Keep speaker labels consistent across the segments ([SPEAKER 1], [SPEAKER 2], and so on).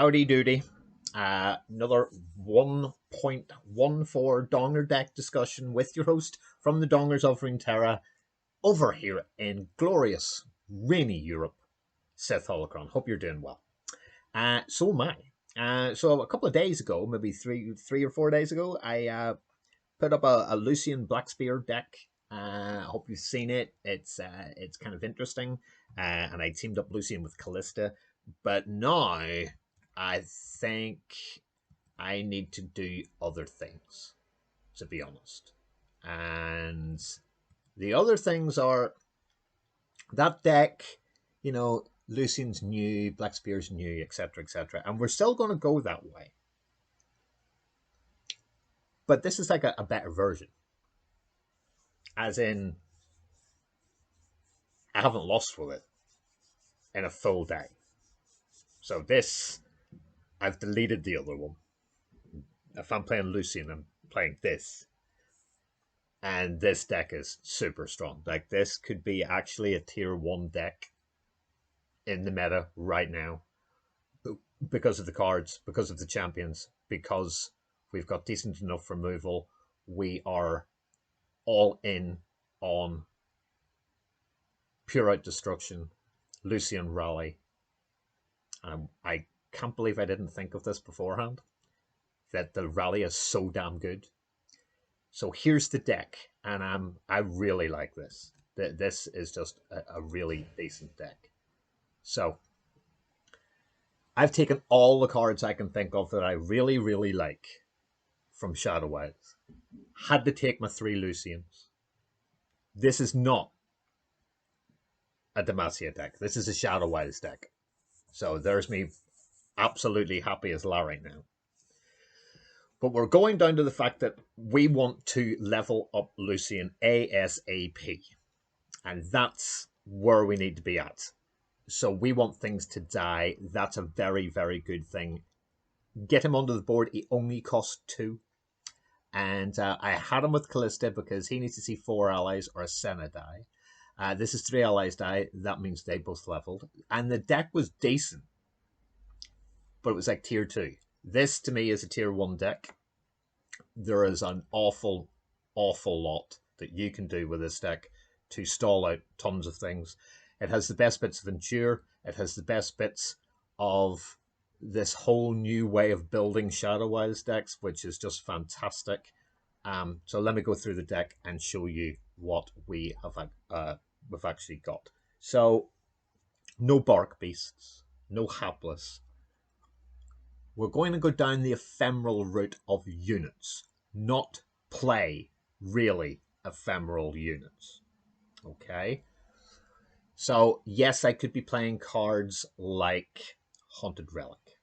[SPEAKER 1] Howdy doody. Another 1.14 Donger deck discussion with your host from the Dongers of Runeterra over here in glorious, rainy Europe, Seth Holocron. Hope you're doing well. So am I. So a couple of days ago, maybe three or 4 days ago, I put up a Lucian Blackspear deck. I hope you've seen it. It's kind of interesting. And I teamed up Lucian with Callista. But now I think I need to do other things, to be honest. And the other things are that deck, Lucian's new, Blackspear's new, etc., etc. And we're still going to go that way. But this is like a better version. As in, I haven't lost with it in a full day. So this, I've deleted the other one. If I'm playing Lucian, I'm playing this. And this deck is super strong. Like, this could be actually a tier 1 deck in the meta right now. Because of the cards, because of the champions, because we've got decent enough removal. We are all in on Pure Out Destruction, Lucian Rally. I can't believe I didn't think of this beforehand, that the rally is so damn good. So here's the deck, and I really like this. This is just a really decent deck. So I've taken all the cards I can think of that I really, really like from Shadow Wilds. Had to take my 3 Lucians. This is not a Demacia deck. This is a Shadow Wilds deck. So there's me absolutely happy as Larry now. But we're going down to the fact that we want to level up Lucian ASAP. And that's where we need to be at. So we want things to die. That's a very, very good thing. Get him onto the board. He only costs 2. And I had him with Callista because he needs to see 4 allies or a Senna die. This is 3 allies die. That means they both leveled. And the deck was decent. But it was like tier 2. This, to me, is a tier 1 deck. There is an awful, awful lot that you can do with this deck to stall out tons of things. It has the best bits of Endure. It has the best bits of this whole new way of building Shadow Wilds decks, which is just fantastic. So let me go through the deck and show you what we've actually got. So, no Bark Beasts, no Hapless. We're going to go down the ephemeral route of units, not play really ephemeral units. Okay? So, yes, I could be playing cards like Haunted Relic.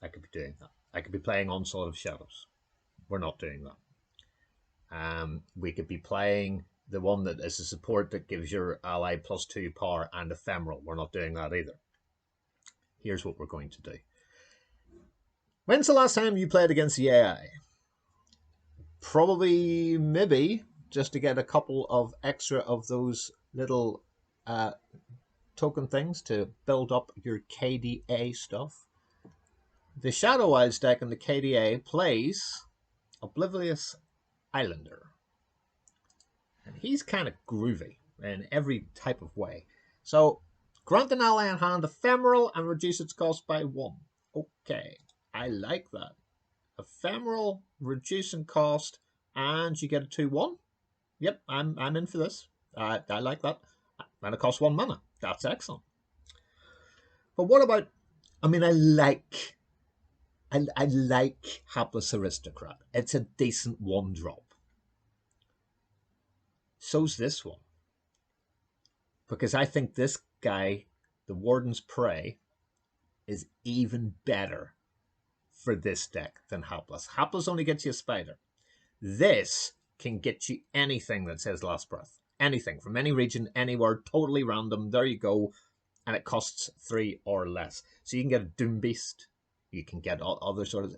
[SPEAKER 1] I could be doing that. I could be playing Onslaught of Shadows. We're not doing that. We could be playing the one that is a support that gives your ally +2 power and ephemeral. We're not doing that either. Here's what we're going to do. When's the last time you played against the AI? Probably, maybe, just to get a couple of extra of those little token things to build up your KDA stuff. The Shadow Wilds deck in the KDA plays Oblivious Islander. And he's kind of groovy in every type of way. So, grant an ally in hand ephemeral and reduce its cost by 1. Okay, I like that. Ephemeral, reducing cost, and you get a 2/1. Yep, I'm in for this. I like that. And it costs 1 mana. That's excellent. But what about, I like Hapless Aristocrat. It's a decent 1-drop. So's this one. Because I think this guy, the Warden's Prey, is even better for this deck than Hapless. Hapless only gets you a spider. This can get you anything that says Last Breath. Anything, from any region, anywhere, totally random. There you go. And it costs 3 or less. So you can get a Doom Beast. You can get other sort of...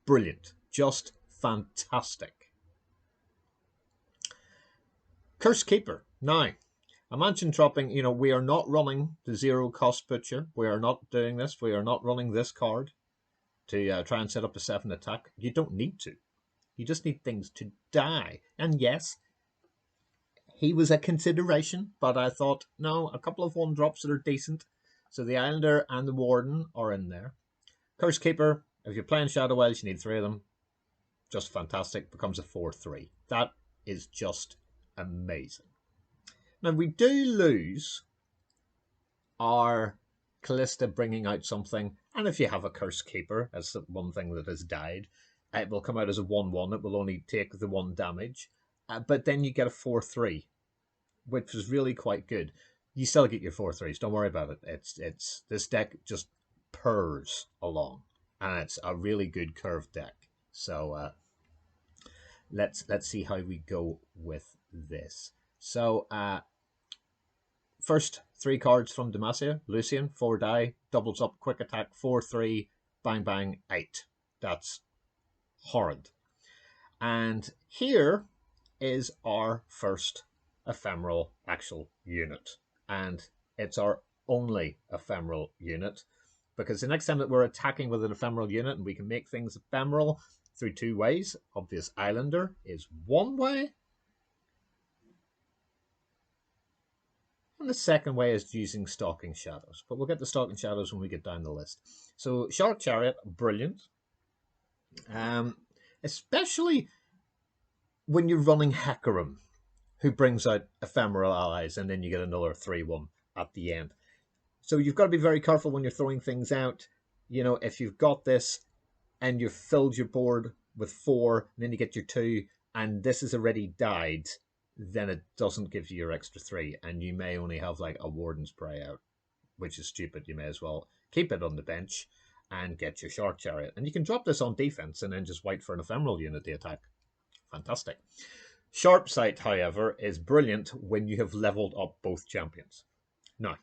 [SPEAKER 1] Brilliant. Just fantastic. Curse Keeper. Now, Imagine dropping, you know, we are not running the zero cost butcher. We are not doing this. We are not running this card to try and set up a 7 attack. You don't need to. You just need things to die. And yes, he was a consideration, but I thought, no, a couple of 1-drops that are decent. So the Islander and the Warden are in there. Curse Keeper, if you're playing Shadow Wilds, you need 3 of them. Just fantastic. Becomes a 4/3. That is just amazing. Now, we do lose our Callista bringing out something, and if you have a Curse Keeper, that's the one thing that has died, it will come out as a 1/1. It will only take the 1 damage, but then you get a 4/3, which is really quite good. You still get your 4/3s. Don't worry about it. It's this deck just purrs along, and it's a really good curved deck. So let's see how we go with this. So first 3 cards from Demacia. Lucian, 4 die, doubles up, quick attack, 4/3, bang bang, 8. That's horrid. And here is our first ephemeral actual unit. And it's our only ephemeral unit, because the next time that we're attacking with an ephemeral unit, and we can make things ephemeral through 2 ways. Obvious Islander is one way, and the second way is using Stalking Shadows. But we'll get to Stalking Shadows when we get down the list. So Shark Chariot, brilliant. Especially when you're running Hecarim, who brings out ephemeral allies, and then you get another 3/1 at the end. So you've got to be very careful when you're throwing things out. You know, if you've got this and you've filled your board with 4, and then you get your 2, and this has already died, then it doesn't give you your extra 3, and you may only have like a Warden's Prey out, which is stupid. You may as well keep it on the bench and get your Shark Chariot. And you can drop this on defense and then just wait for an ephemeral unit to attack. Fantastic. Sharp Sight, however, is brilliant when you have leveled up both champions. Now,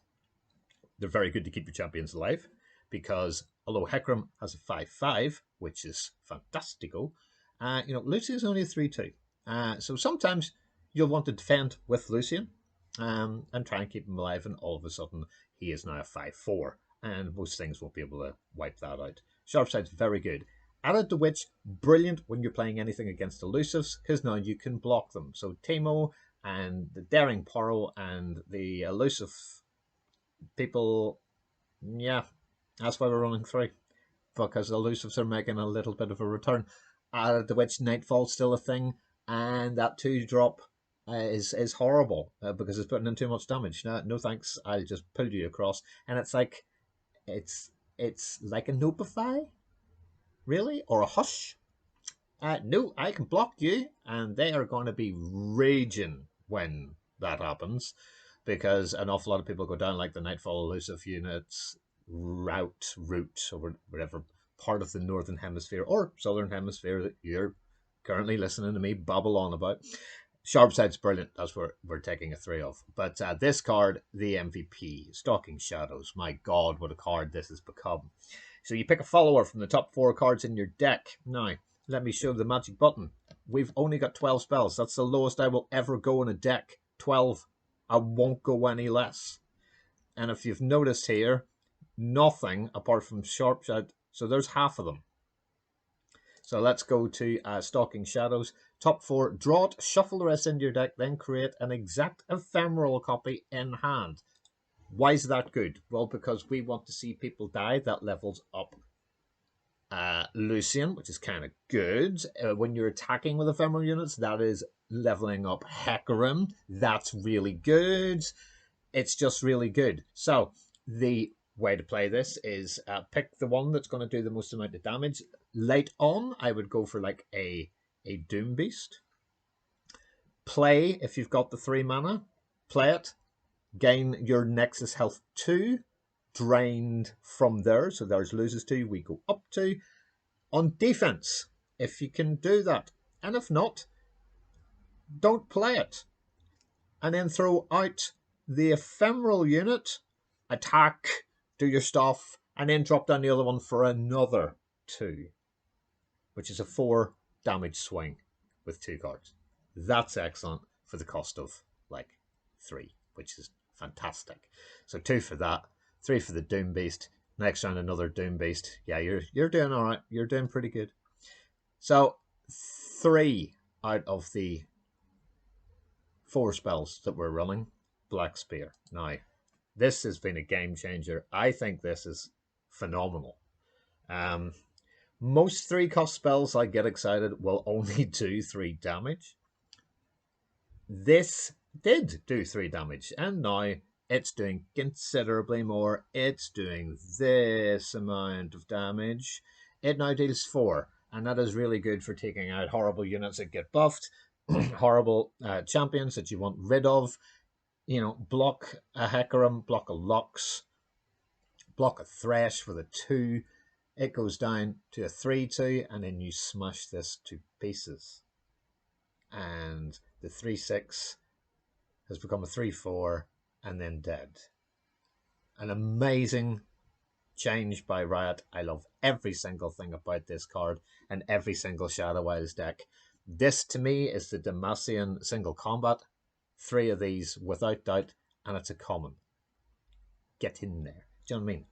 [SPEAKER 1] they're very good to keep your champions alive, because although Hecarim has a 5/5, which is fantastico, you know, Lucian's only a 3/2. So sometimes you'll want to defend with Lucian and try and keep him alive, and all of a sudden he is now a 5/4, and most things won't be able to wipe that out. Sharp Sight's very good. Added to which, brilliant when you're playing anything against elusives, because now you can block them. So Teemo and the Daring Poro and the elusive people, yeah, that's why we're running 3, because elusives are making a little bit of a return. Added to which, Nightfall's still a thing, and that 2-drop is horrible because it's putting in too much damage. No thanks, I'll just pull you across. And it's like, it's like a Notify, really, or a Hush. No, I can block you, and they are going to be raging when that happens, because an awful lot of people go down, like the Nightfall elusive units, route, or whatever part of the Northern Hemisphere or Southern Hemisphere that you're currently listening to me babble on about. Sharpsight's brilliant. That's what we're taking a 3 of. But this card, the MVP, Stalking Shadows. My God, what a card this has become. So you pick a follower from the top 4 cards in your deck. Now, let me show the magic button. We've only got 12 spells. That's the lowest I will ever go in a deck. 12. I won't go any less. And if you've noticed here, nothing apart from Sharpsight. So there's half of them. So let's go to Stalking Shadows. Top 4, draw it, shuffle the rest into your deck, then create an exact ephemeral copy in hand. Why is that good? Well, because we want to see people die. That levels up Lucian, which is kind of good. When you're attacking with ephemeral units, that is leveling up Hecarim. That's really good. It's just really good. So the way to play this is pick the one that's going to do the most amount of damage. Late on, I would go for like a Doom Beast. Play, if you've got the 3 mana, play it. Gain your Nexus Health 2, drained from there. So there's loses 2, we go up 2. On defense, if you can do that. And if not, don't play it. And then throw out the ephemeral unit, attack, do your stuff, and then drop down the other one for another 2, which is a 4 damage swing with 2 cards. That's excellent for the cost of like 3, which is fantastic. So 2 for that, 3 for the Doom Beast. Next round, another Doom Beast. Yeah, you're doing all right. You're doing pretty good. So 3 out of the 4 spells that we're running, Black Spear. Now, this has been a game changer. I think this is phenomenal. Most 3-cost spells I get excited will only do 3 damage. This did do 3 damage, and now it's doing considerably more. It's doing this amount of damage. It now deals 4, and that is really good for taking out horrible units that get buffed, horrible champions that you want rid of. You know, block a Hecarim, block a Lux, block a Thresh with a 2. It goes down to a 3-2, and then you smash this to pieces. And the 3-6 has become a 3-4, and then dead. An amazing change by Riot. I love every single thing about this card and every single Shadow Isles deck. This, to me, is the Demacian single combat. 3 of these, without doubt, and it's a common. Get in there. Do you know what I mean?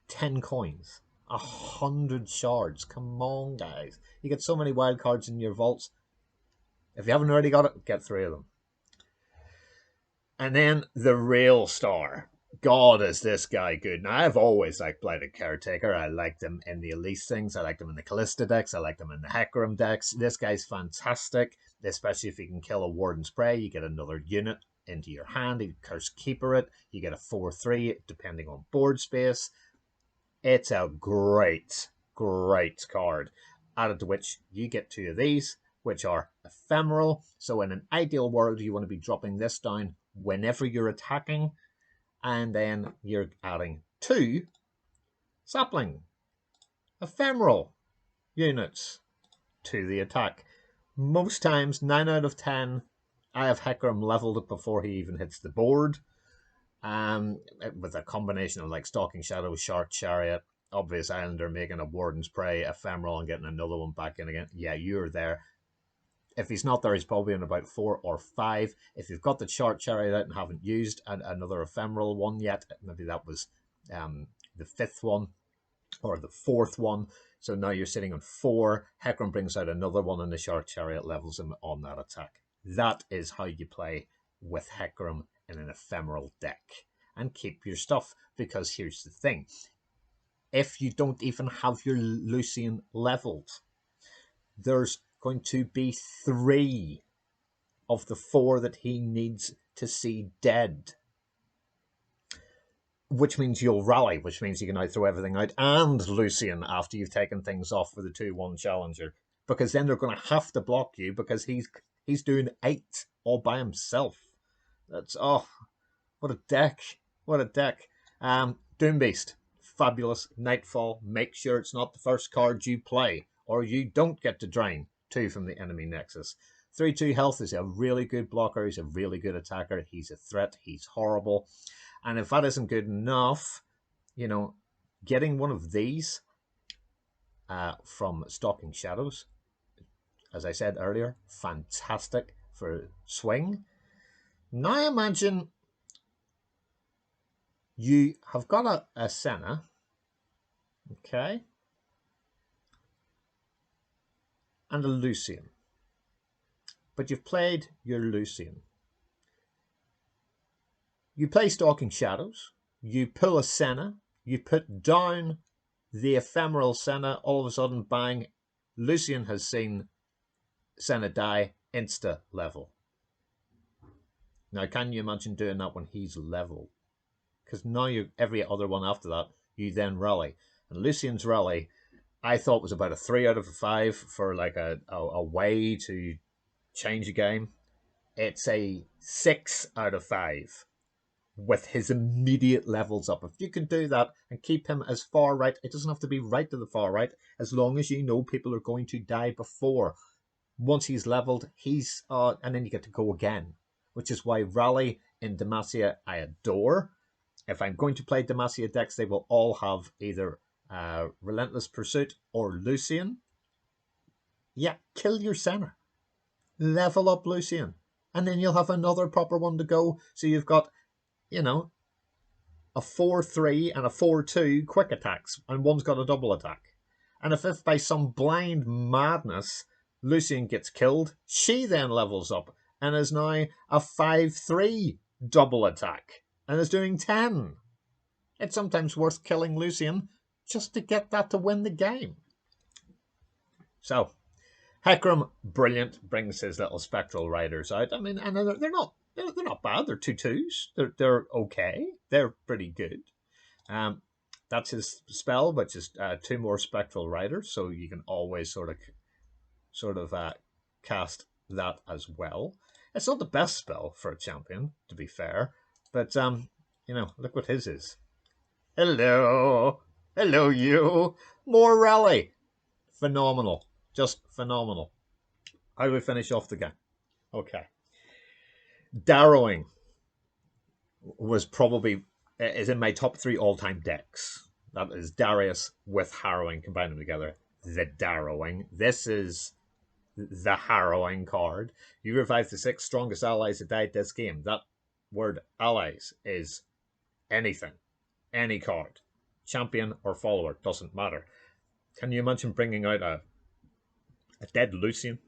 [SPEAKER 1] 10 coins. 100 shards. Come on, guys. You get so many wild cards in your vaults. If you haven't already got it, get 3 of them. And then the real star. God, is this guy good. Now, I've always liked Blighted Caretaker. I liked him in the Elise things. I liked him in the Callista decks. I liked him in the Hecarim decks. This guy's fantastic, especially if you can kill a Warden's Prey. You get another unit into your hand. You Curse Keeper it. You get a 4-3, depending on board space. It's a great, great card. Added to which you get 2 of these, which are ephemeral. So in an ideal world, you want to be dropping this down whenever you're attacking. And then you're adding 2 sapling, ephemeral units to the attack. Most times, 9 out of 10, I have Hecarim leveled before he even hits the board. With a combination of like Stalking Shadow, Shark Chariot, Obvious Islander, making a Warden's Prey, ephemeral, and getting another one back in again. Yeah, you're there. If he's not there, he's probably in about 4 or 5. If you've got the Shark Chariot out and haven't used another ephemeral one yet, maybe that was the 5th one or the 4th one. So now you're sitting on 4. Hecarim brings out another one, and the Shark Chariot levels him on that attack. That is how you play with Hecarim in an ephemeral deck. And keep your stuff, because here's the thing. If you don't even have your Lucian leveled, there's going to be 3 of the 4 that he needs to see dead. Which means you'll rally, which means you can now throw everything out and Lucian after you've taken things off with a 2-1 challenger. Because then they're going to have to block you, because he's doing 8 all by himself. That's, oh, what a deck. What a deck. Doom Beast, fabulous. Nightfall, make sure it's not the first card you play, or you don't get to drain 2 from the enemy nexus. 3-2 health is a really good blocker. He's a really good attacker. He's a threat. He's horrible. And if that isn't good enough, you know, getting one of these from Stalking Shadows, as I said earlier, fantastic for swing. Now imagine you have got a Senna, okay, and a Lucian. But you've played your Lucian. You play Stalking Shadows, you pull a Senna, you put down the ephemeral Senna, all of a sudden, bang, Lucian has seen Senna die, insta level. Now, can you imagine doing that when he's level? Because now every other one after that, you then rally. And Lucian's rally, I thought was about a 3 out of 5 for like a way to change a game. It's a 6 out of 5 with his immediate levels up. If you can do that and keep him as far right, it doesn't have to be right to the far right, as long as you know people are going to die before. Once he's leveled, and then you get to go again, which is why Rally in Demacia I adore. If I'm going to play Demacia decks, they will all have either Relentless Pursuit or Lucian. Yeah, kill your Senna. Level up Lucian. And then you'll have another proper one to go. So you've got, you know, a 4-3 and a 4-2 quick attacks, and one's got a double attack. And if by some blind madness Lucian gets killed, she then levels up and is now a 5-3 double attack and is doing 10. It's sometimes worth killing Lucian just to get that to win the game. So, Hecarim, brilliant, brings his little spectral riders out. I mean, and they're not bad. They're 2/2s. They're okay. They're pretty good. That's his spell, which is 2 more spectral riders, so you can always sort of cast that as well. It's not the best spell for a champion, to be fair, but look what his is. Hello, you. More rally. Phenomenal, just phenomenal. How do we finish off the game? Okay. Harrowing is in my top 3 all-time decks. That is Darius with Harrowing, combine them together. The Harrowing. This is the Harrowing card. You revive the 6 strongest allies that died this game. That word allies is anything. Any card. Champion or follower. Doesn't matter. Can you imagine bringing out a dead Lucian?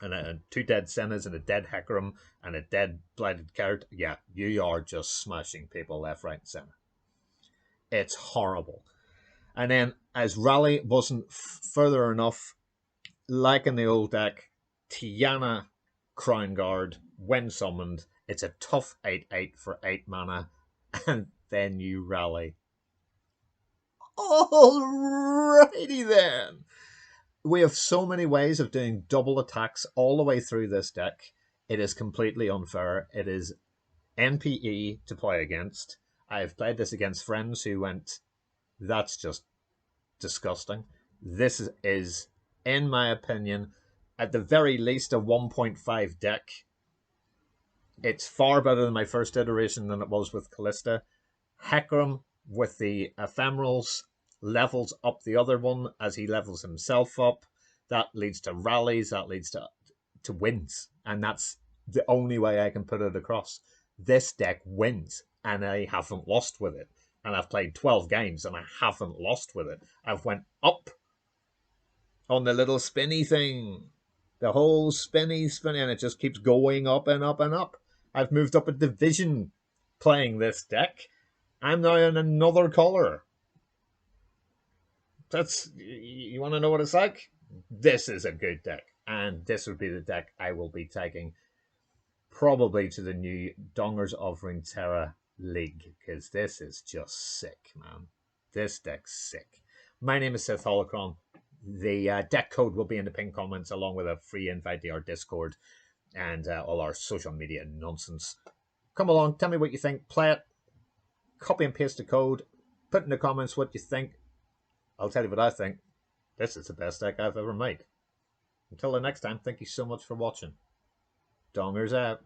[SPEAKER 1] And 2 dead Sennas and a dead Hecarim and a dead Blighted Card? Yeah, you are just smashing people left, right, and centre. It's horrible. And then, as Rally wasn't further enough, like in the old deck, Tiana Crown Guard, when summoned, it's a tough 8/8 for 8 mana, and then you rally. Alrighty then! We have so many ways of doing double attacks all the way through this deck. It is completely unfair. It is NPE to play against. I've played this against friends who went, that's just disgusting. This is, in my opinion, at the very least a 1.5 deck. It's far better than my first iteration than it was with Callista. Hecarim with the ephemerals levels up the other one as he levels himself up. That leads to rallies, that leads to wins. And that's the only way I can put it across. This deck wins, and I haven't lost with it. And I've played 12 games, and I haven't lost with it. I've went up on the little spinny thing. The whole spinny, and it just keeps going up and up and up. I've moved up a division playing this deck. I'm now in another color. You want to know what it's like? This is a good deck, and this would be the deck I will be taking probably to the new Dongers of Runeterra League, because this is just sick, man. This deck's sick. My name is Sith Holocron. The deck code will be in the pinned comments, along with a free invite to our Discord and all our social media nonsense. Come along, tell me what you think. Play it. Copy and paste the code. Put in the comments what you think. I'll tell you what I think. This is the best deck I've ever made. Until the next time, thank you so much for watching. Dongers out.